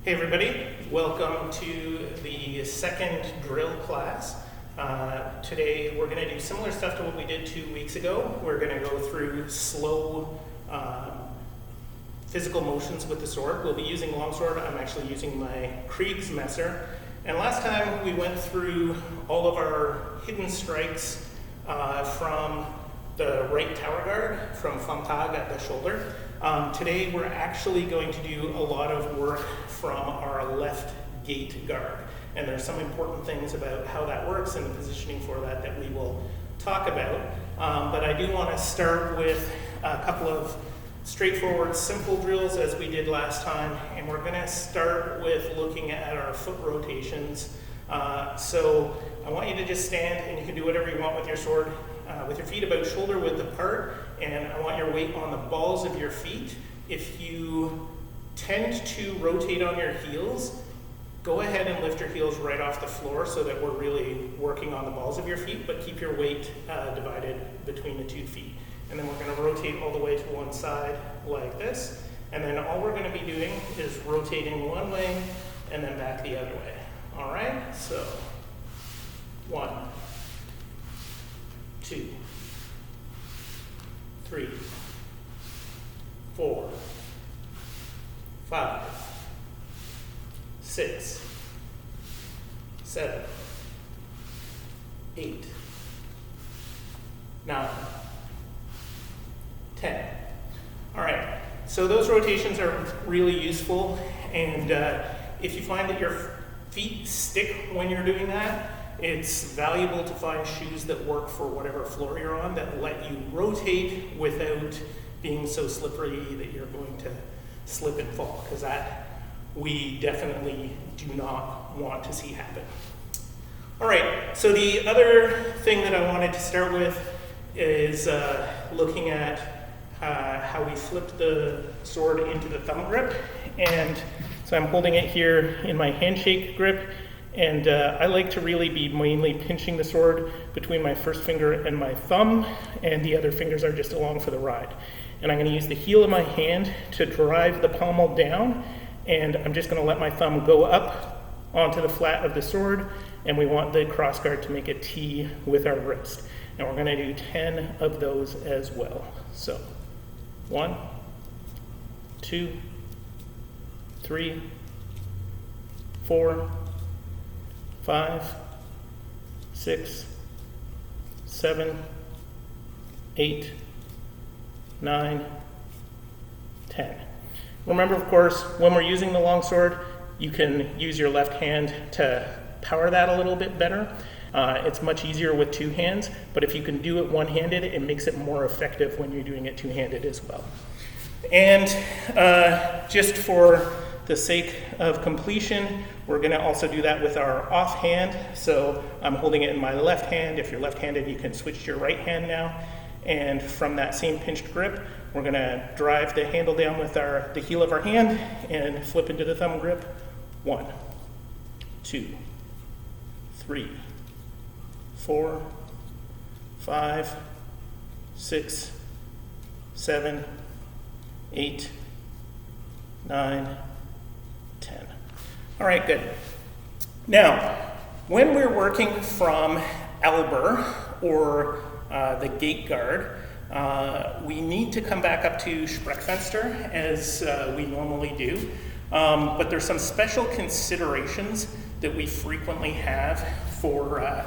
Hey everybody, welcome to the second drill class. Today we're going to do similar stuff to what we did 2 weeks ago. We're going to go through slow physical motions with the sword. We'll be using longsword. I'm actually using my Kriegsmesser. And last time we went through all of our hidden strikes from the right tower guard, from Famtag at the shoulder. Today we're actually going to do a lot of work from our left gate guard. And there's some important things about how that works and the positioning for that that we will talk about. But I do want to start with a couple of straightforward, simple drills as we did last time. And we're going to start with looking at our foot rotations. So I want you to just stand, and you can do whatever you want with your sword, with your feet about shoulder width apart. And I want your weight on the balls of your feet. If you tend to rotate on your heels, go ahead and lift your heels right off the floor so that we're really working on the balls of your feet, but keep your weight divided between the 2 feet. And then we're going to rotate all the way to one side like this. And then all we're going to be doing is rotating one way and then back the other way. All right? So 1, 2, 3, 4, 5, 6, 7, 8, 9, 10. All right, so those rotations are really useful, and if you find that your feet stick when you're doing that, it's valuable to find shoes that work for whatever floor you're on that let you rotate without being so slippery that you're going to slip and fall, because that we definitely do not want to see happen. All right, so the other thing that I wanted to start with is looking at how we flipped the sword into the thumb grip. And so I'm holding it here in my handshake grip, and I like to really be mainly pinching the sword between my first finger and my thumb, and the other fingers are just along for the ride. And I'm going to use the heel of my hand to drive the pommel down, and I'm just going to let my thumb go up onto the flat of the sword, and we want the cross guard to make a T with our wrist. And we're going to do 10 of those as well. So 1, 2, 3, 4, 5, 6, 7, 8, 9, 10. Remember, of course, when we're using the longsword, you can use your left hand to power that a little bit better. It's much easier with 2 hands, but if you can do it one-handed, it makes it more effective when you're doing it 2-handed as well. And just for the sake of completion, we're going to also do that with our off hand. So I'm holding it in my left hand. If you're left-handed, you can switch to your right hand now. And from that same pinched grip, we're going to drive the handle down with the heel of our hand and flip into the thumb grip. 1, 2, 3, 4, 5, 6, 7, 8, 9, 10. All right, good. Now, when we're working from elbow or the gate guard, we need to come back up to Sprechfenster as we normally do. But there's some special considerations that we frequently have for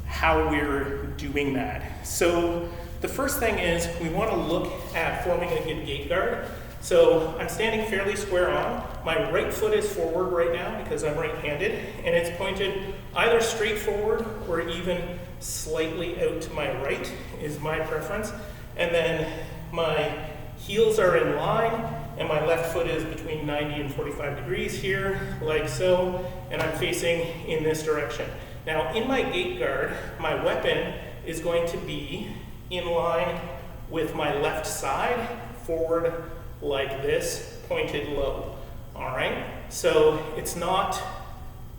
how we're doing that. So the first thing is we want to look at forming a good gate guard. So I'm standing fairly square on. My right foot is forward right now because I'm right-handed, and it's pointed either straight forward or even slightly out to my right is my preference. And then my heels are in line, and my left foot is between 90 and 45 degrees here, like so, and I'm facing in this direction. Now, in my gate guard, my weapon is going to be in line with my left side, forward like this, pointed low. All right? So it's not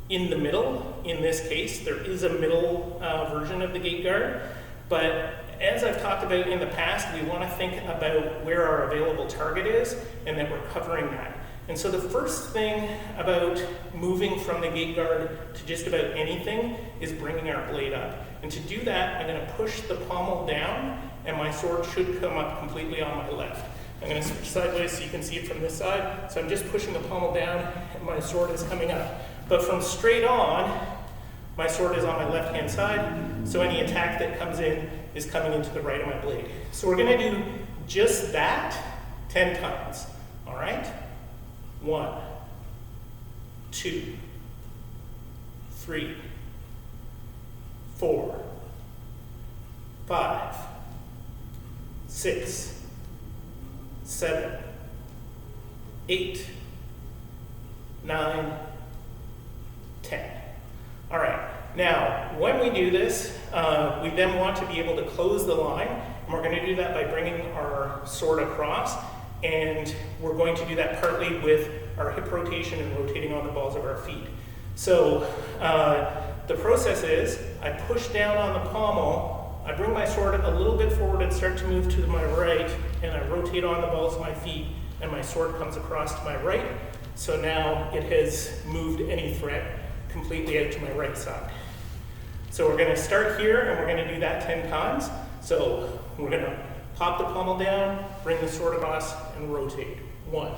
in the middle in this case. There is a middle version of the gate guard, but as I've talked about in the past, we want to think about where our available target is and that we're covering that. And so the first thing about moving from the gate guard to just about anything is bringing our blade up. And to do that, I'm going to push the pommel down, and my sword should come up completely on my left. I'm going to switch sideways so you can see it from this side. So I'm just pushing the pommel down, and my sword is coming up. But from straight on, my sword is on my left-hand side, so any attack that comes in is coming into the right of my blade. So we're going to do just that 10 times, all right? 1, 2, 3, 4, 5, 6, 7, 8, 9, 10. All right, now when we do this, we then want to be able to close the line, and we're going to do that by bringing our sword across, and we're going to do that partly with our hip rotation and rotating on the balls of our feet. So the process is, I push down on the pommel, I bring my sword a little bit forward and start to move to my right, and I rotate on the balls of my feet, and my sword comes across to my right. So now it has moved any threat completely out to my right side. So we're going to start here, and we're going to do that 10 times. So we're going to pop the pommel down, bring the sword across, and rotate. 1,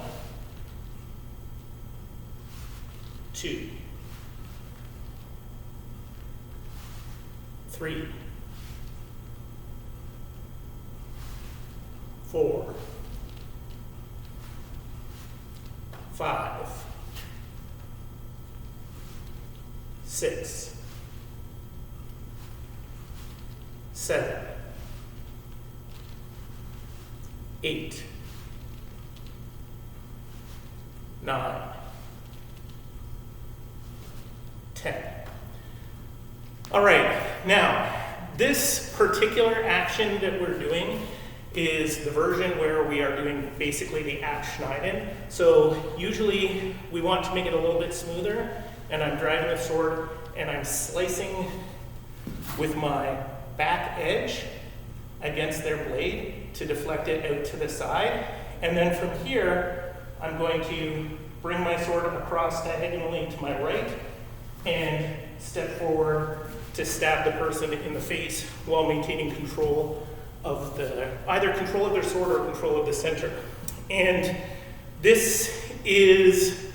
2, 3, 4, 5, 6, 7, 8, 9, 10. All right, now this particular action that we're doing is the version where we are doing basically the abschneiden. So usually we want to make it a little bit smoother, and I'm driving the sword and I'm slicing with my back edge against their blade to deflect it out to the side. And then from here, I'm going to bring my sword across diagonally to my right and step forward to stab the person in the face while maintaining control of either control of their sword or control of the center. And this is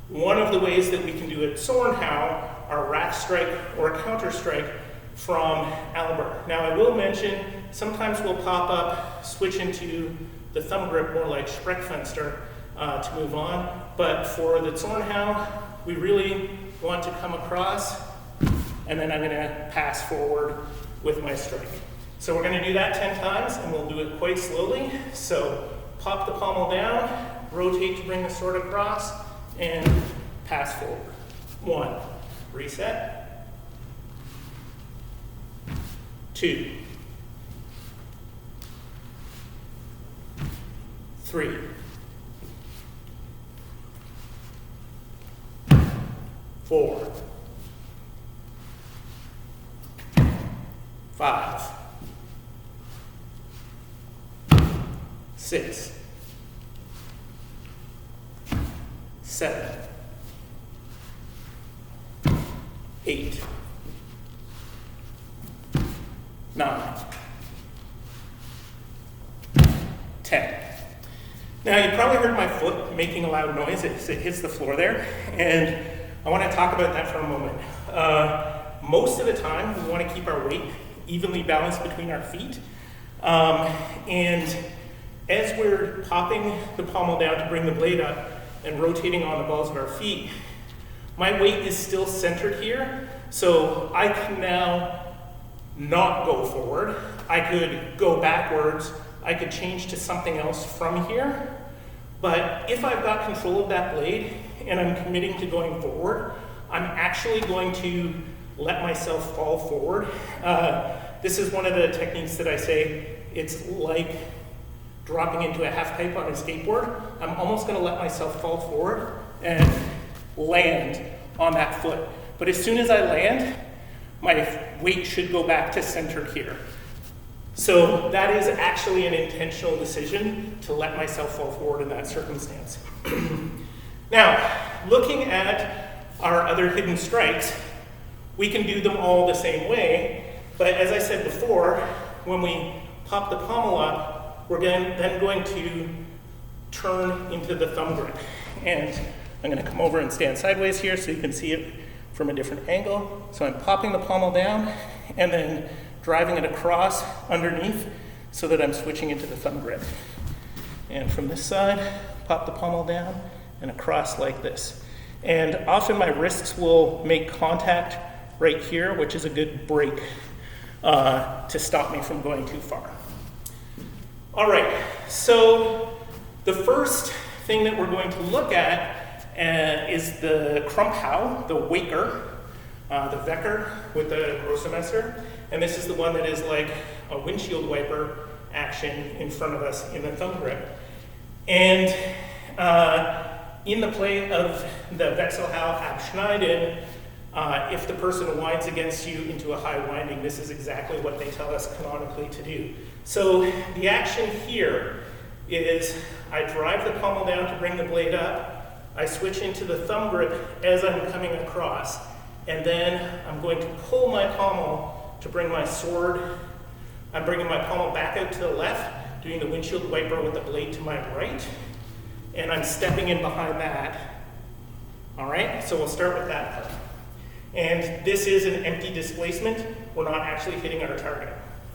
one of the ways that we can do it. Zornhau, our rack strike or counter strike from Albert. Now I will mention, sometimes we'll pop up, switch into the thumb grip more like Sprechfenster to move on. But for the Zornhau, we really want to come across, and then I'm going to pass forward with my strike. So we're going to do that 10 times, and we'll do it quite slowly. So pop the pommel down, rotate to bring the sword across, and pass forward. 1, reset. 2, 3, 4, 5, 6, 7, 8, 9, 10. Now you probably heard my foot making a loud noise as it hits the floor there, and I want to talk about that for a moment. Most of the time we want to keep our weight evenly balanced between our feet, and as we're popping the pommel down to bring the blade up and rotating on the balls of our feet, my weight is still centered here, so I can now not go forward. I could go backwards, I could change to something else from here, but if I've got control of that blade and I'm committing to going forward, I'm actually going to let myself fall forward. This is one of the techniques that I say, it's like dropping into a half pipe on a skateboard. I'm almost going to let myself fall forward and land on that foot. But as soon as I land, my weight should go back to centered here. So that is actually an intentional decision to let myself fall forward in that circumstance. Now, looking at our other hidden strikes, we can do them all the same way, but as I said before, when we pop the pommel up, we're then going to turn into the thumb grip. And I'm going to come over and stand sideways here so you can see it from a different angle. So I'm popping the pommel down and then driving it across underneath so that I'm switching into the thumb grip. And from this side, pop the pommel down and across like this. And often my wrists will make contact right here, which is a good break to stop me from going too far. All right, so the first thing that we're going to look at is the Krumpau, the Waker, the Wecker with the Großmesser, and this is the one that is like a windshield wiper action in front of us in the thumb grip. And in the play of the Wechselhau abschneiden, if the person winds against you into a high winding, this is exactly what they tell us canonically to do. So the action here is I drive the pommel down to bring the blade up, I switch into the thumb grip as I'm coming across, and then I'm going to pull my pommel to bring my sword. I'm bringing my pommel back out to the left, doing the windshield wiper with the blade to my right, and I'm stepping in behind that. All right, so we'll start with that part. And this is an empty displacement. We're not actually hitting our target.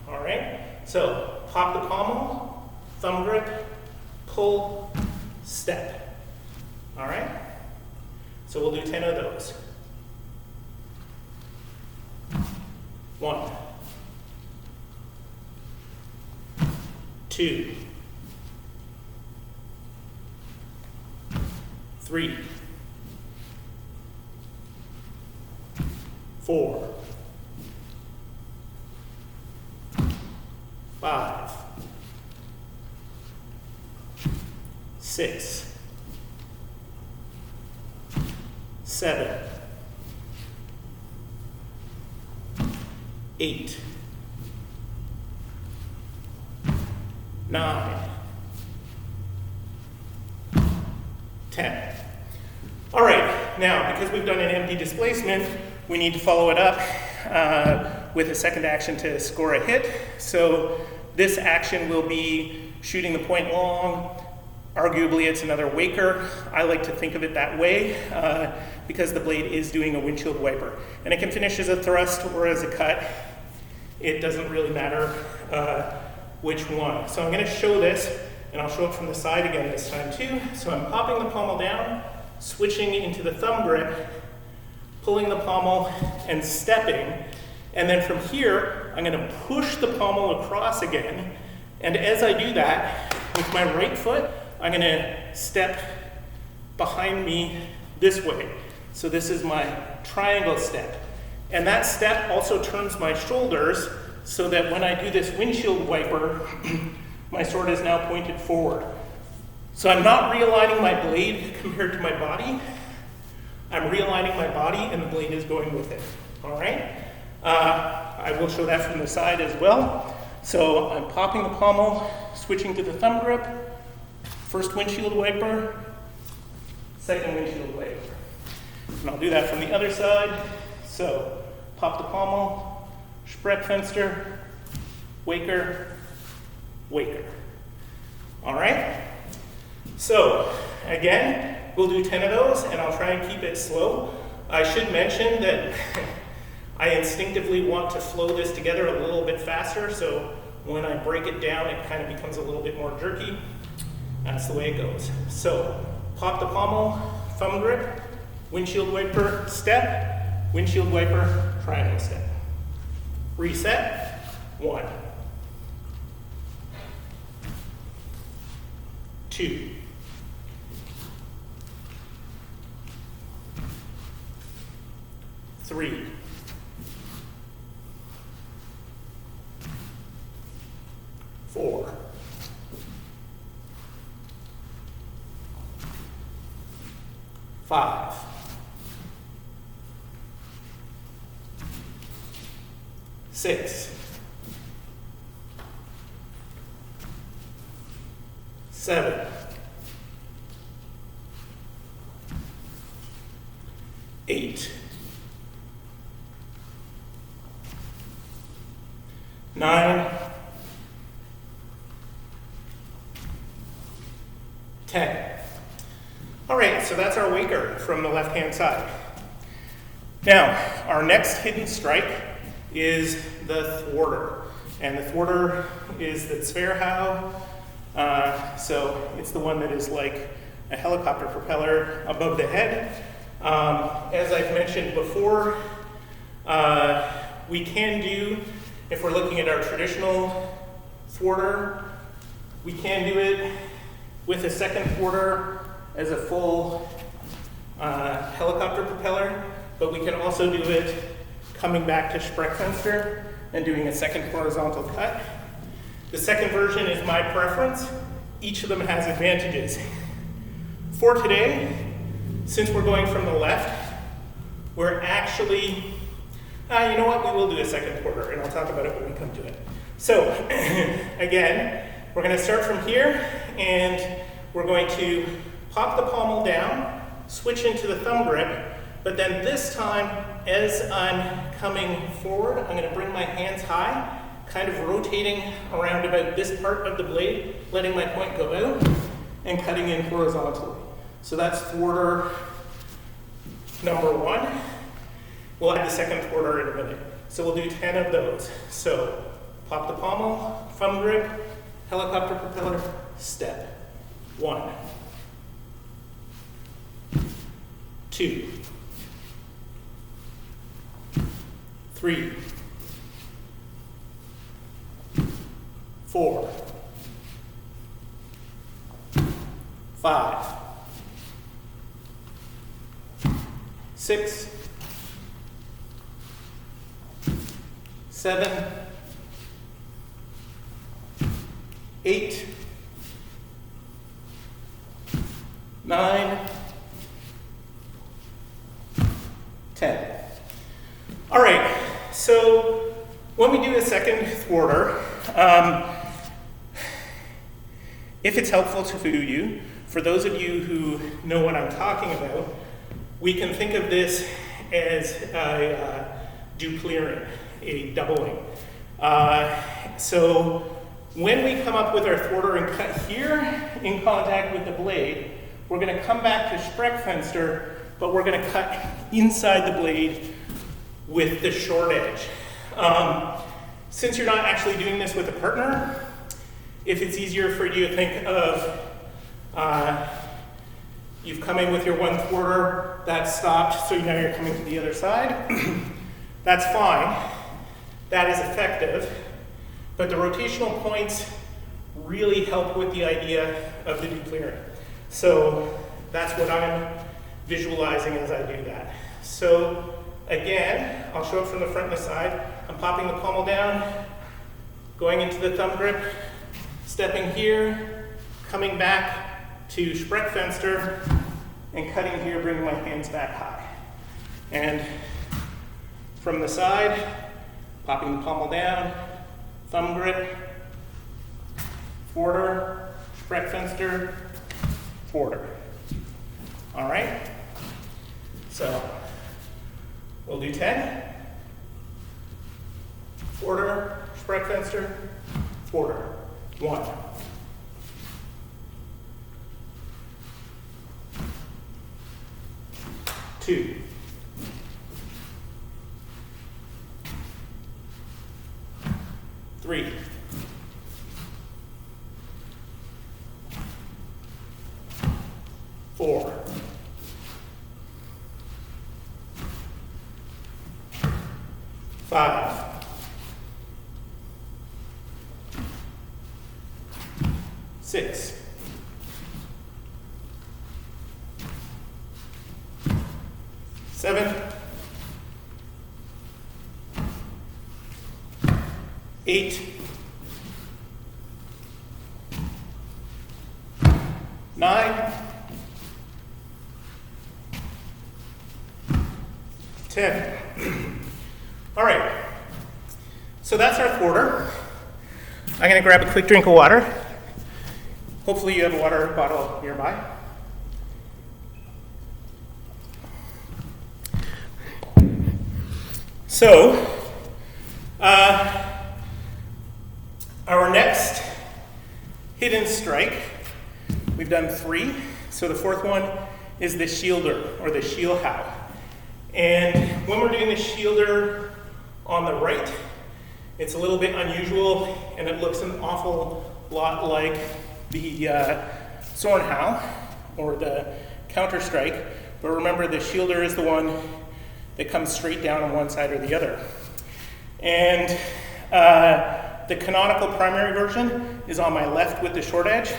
All right, so pop the pommel, thumb grip, pull, step. All right, so we'll do 10 of those. 1, 2, 3, 4, 5, 6, 7, 8, 9, 10. All right, now because we've done an empty displacement, we need to follow it up with a second action to score a hit. So this action will be shooting the point long. Arguably it's another waker. I like to think of it that way because the blade is doing a windshield wiper. And it can finish as a thrust or as a cut. It doesn't really matter which one. So I'm going to show this, and I'll show it from the side again this time too. So I'm popping the pommel down, switching into the thumb grip, pulling the pommel and stepping, and then from here I'm going to push the pommel across again, and as I do that with my right foot I'm going to step behind me this way. So this is my triangle step, and that step also turns my shoulders so that when I do this windshield wiper my sword is now pointed forward. So I'm not realigning my blade compared to my body. I'm realigning my body and the blade is going with it. All right? I will show that from the side as well. So I'm popping the pommel, switching to the thumb grip, first windshield wiper, second windshield wiper. And I'll do that from the other side. So pop the pommel, Spreckfenster, waker, waker. All right? So again, we'll do 10 of those, and I'll try and keep it slow. I should mention that I instinctively want to flow this together a little bit faster, so when I break it down, it kind of becomes a little bit more jerky. That's the way it goes. So, pop the pommel, thumb grip, windshield wiper, step, windshield wiper, triangle step. Reset, 1, 2, 3, 4, 5, 6, 7, 8, 9, 10. All right, so that's our waker from the left-hand side. Now, our next hidden strike is the thwarter. And the thwarter is the Zwerchhau. So it's the one that is like a helicopter propeller above the head. As I've mentioned before, we can do, if we're looking at our traditional thwarter, we can do it with a second thwarter as a full helicopter propeller, but we can also do it coming back to Sprechfenster and doing a second horizontal cut. The second version is my preference. Each of them has advantages. For today, since we're going from the left, we're actually, you know what, we will do a second quarter, and I'll talk about it when we come to it. So, again, we're going to start from here, and we're going to pop the pommel down, switch into the thumb grip, but then this time, as I'm coming forward, I'm going to bring my hands high, kind of rotating around about this part of the blade, letting my point go out, and cutting in horizontally. So that's thwarter number 1. We'll add the second thwarter in a minute. So we'll do 10 of those. So pop the pommel, thumb grip, helicopter propeller, step. 1, 2, 3, 4, 5, 6, 7, 8, 9, 10. All right, so when we do a second thwarter, if it's helpful to you, for those of you who know what I'm talking about, we can think of this as a dupliering, a doubling. So when we come up with our thwarter and cut here in contact with the blade, we're going to come back to Sprechfenster, but we're going to cut inside the blade with the short edge. Since you're not actually doing this with a partner, if it's easier for you to think of, you've come in with your one thwarter, that's stopped, so now you're coming to the other side. That's fine. That is effective. But the rotational points really help with the idea of the dupliering. So that's what I'm visualizing as I do that. So again, I'll show it from the front and the side. I'm popping the pommel down, going into the thumb grip, stepping here, coming back to Sprechfenster, and cutting here, bringing my hands back high. And from the side, popping the pommel down, thumb grip, thwarter, Sprechfenster, thwarter. All right? So we'll do 10. Thwarter, Sprechfenster, thwarter. 1. 2. 3. 4. 5. 6. 7. 8. 9. 10. All right, so that's our thwarter. I'm going to grab a quick drink of water. Hopefully you have a water bottle nearby. So, our next hidden strike, we've done 3. So the 4th one is the shielder, or the Shylock. And when we're doing the shielder on the right, it's a little bit unusual, and it looks an awful lot like the Zornhau, or the counter strike. But remember, the shielder is the one that comes straight down on one side or the other. And the canonical primary version is on my left with the short edge.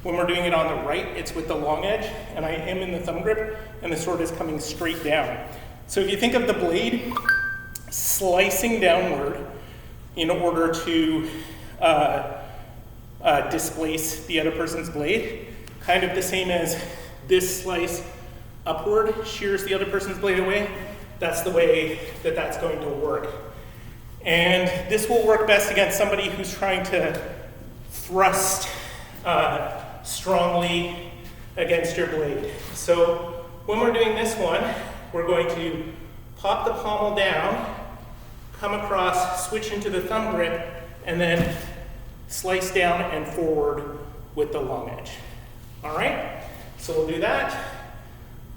When we're doing it on the right, it's with the long edge, and I am in the thumb grip, and the sword is coming straight down. So if you think of the blade slicing downward in order to displace the other person's blade, kind of the same as this slice upward shears the other person's blade away, that's the way that that's going to work. And this will work best against somebody who's trying to thrust strongly against your blade. So when we're doing this one, we're going to pop the pommel down, come across, switch into the thumb grip, and then slice down and forward with the long edge. All right, so we'll do that.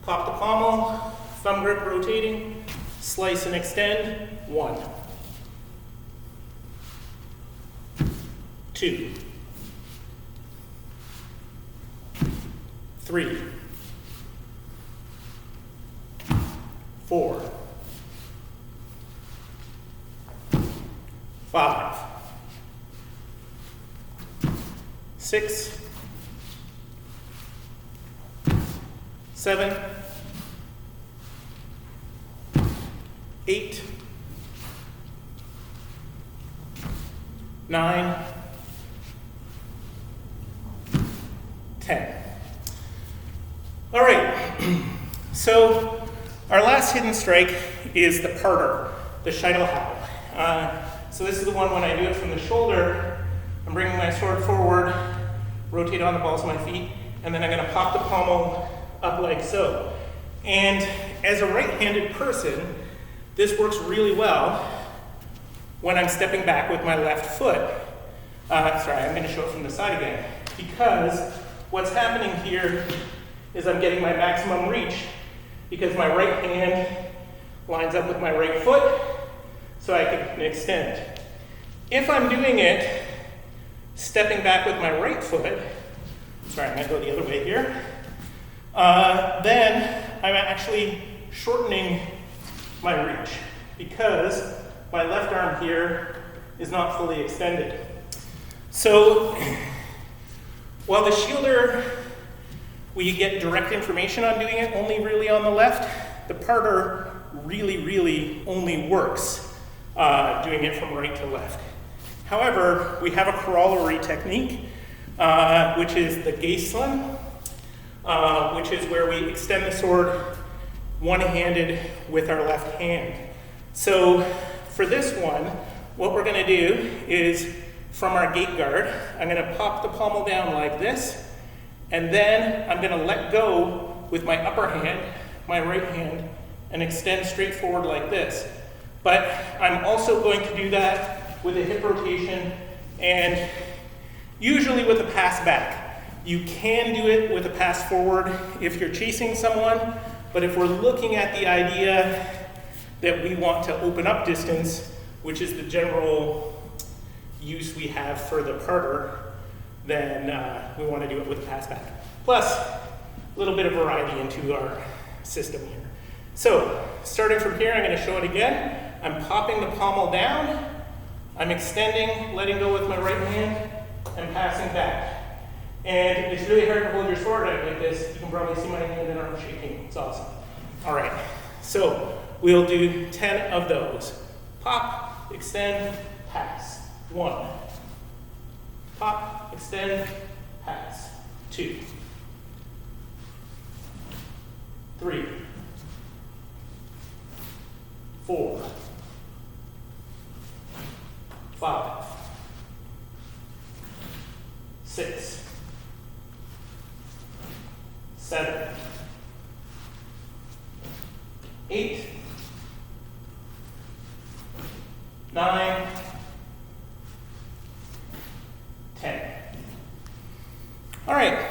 Pop the pommel, thumb grip rotating, slice and extend. 1, 2, 3, 4, 5, 6, 7, 8, 9, 10. All right, so our last hidden strike is the parter, the Shylock. So this is the one when I do it from the shoulder, I'm bringing my sword forward, rotate on the balls of my feet, and then I'm going to pop the pommel up like so. And as a right-handed person, this works really well when I'm stepping back with my left foot. Sorry, I'm going to show it from the side again, because what's happening here is I'm getting my maximum reach because my right hand lines up with my right foot, so I can extend. If I'm doing it stepping back with my right foot, sorry, I'm going to go the other way here, then I'm actually shortening my reach because my left arm here is not fully extended. So while the shielder, we get direct information on doing it only really on the left, the parter really only works doing it from right to left. However, we have a corollary technique, which is the Geislen, which is where we extend the sword one-handed with our left hand. So for this one, what we're going to do is from our gate guard, I'm going to pop the pommel down like this, and then I'm going to let go with my upper hand, my right hand, and extend straight forward like this. But I'm also going to do that with a hip rotation and usually with a pass back. You can do it with a pass forward if you're chasing someone, but if we're looking at the idea that we want to open up distance, which is the general use we have for the parter, then we want to do it with a pass back. Plus, a little bit of variety into our system here. So, starting from here, I'm going to show it again. I'm popping the pommel down, I'm extending, letting go with my right hand, and passing back. And it's really hard to hold your sword out like this. You can probably see my hand and arm shaking. It's awesome. All right, so we'll do 10 of those. Pop, extend, pass. 1. Pop, extend, pass. 2. 3. 4. 5. 6. 7. 8. 9, 10. All right,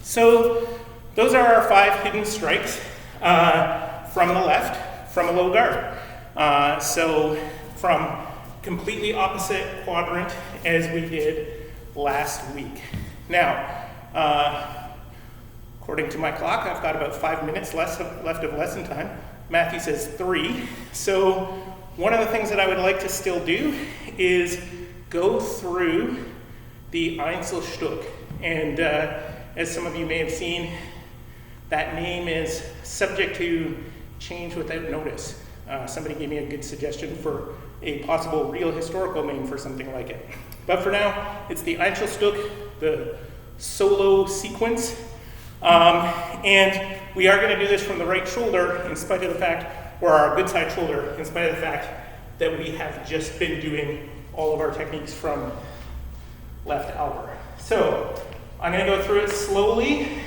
so those are our 5 hidden strikes from the left, from a low guard. So from completely opposite quadrant as we did last week. Now, according to my clock, I've got about 5 minutes left of lesson time. Matthew says 3. So one of the things that I would like to still do is go through the Einzelstück. And as some of you may have seen, that name is subject to change without notice. Somebody gave me a good suggestion for a possible real historical name for something like it. But for now, it's the Einzelstück, the solo sequence. And we are going to do this from the right shoulder in spite of the fact, or our good side shoulder, in spite of the fact that we have just been doing all of our techniques from left elbow. So I'm going to go through it slowly,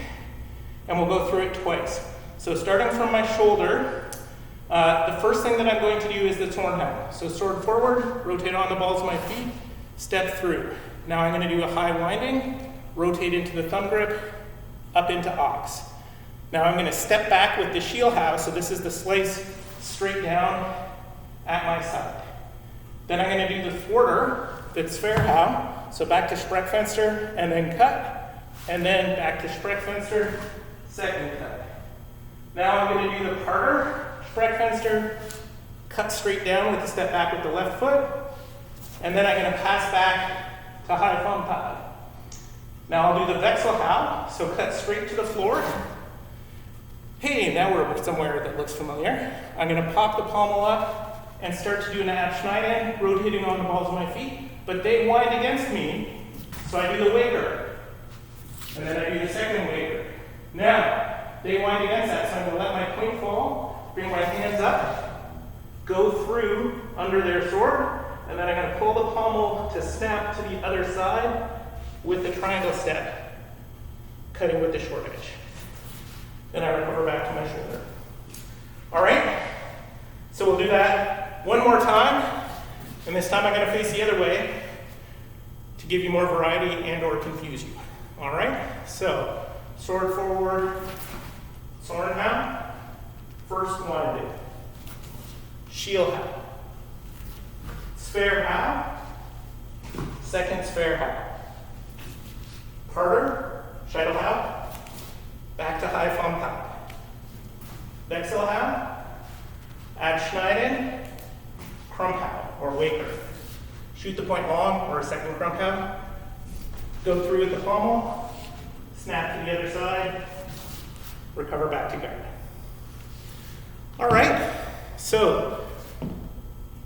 and we'll go through it twice. So starting from my shoulder, the first thing that I'm going to do is the Zornhelm. So sword forward, rotate on the balls of my feet, step through. Now I'm going to do a high winding, rotate into the thumb grip, up into ox. Now I'm going to step back with the Shylock, so this is the slice straight down at my side. Then I'm going to do the thwarter, that's Sverhau, so back to Sprechfenster and then cut, and then back to Sprechfenster, second cut. Now I'm going to do the parter, Sprechfenster, cut straight down with the step back with the left foot, and then I'm going to pass back to high thumb pad. Now I'll do the Wechselhau, so cut straight to the floor. Hey, now we're somewhere that looks familiar. I'm going to pop the pommel up and start to do an Abschneiden, rotating on the balls of my feet, but they wind against me, so I do the Wager. And then I do the second Wager. Now, they wind against that, so I'm going to let my point fall, bring my hands up, go through under their sword, and then I'm going to pull the pommel to snap to the other side with the triangle step, cutting with the short edge. Then I recover back to my shoulder. All right, so we'll do that one more time, and this time I'm going to face the other way to give you more variety and or confuse you. All right, so sword forward, Zornhelm, first winded, Shylock, Sverhau, second Sverhau, parter, Shylock, back to high thumb pad, Wechselhau, Abschneiden, Krummhau, or Waker. Shoot the point long, or a second Krummhau, go through with the pommel, snap to the other side, recover back to guard. All right, so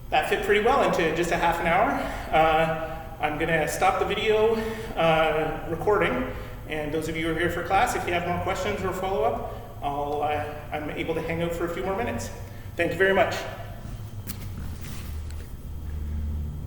that fit pretty well into just a half an hour. I'm gonna stop the video recording, and those of you who are here for class, if you have more questions or follow-up, I'm able to hang out for a few more minutes. Thank you very much.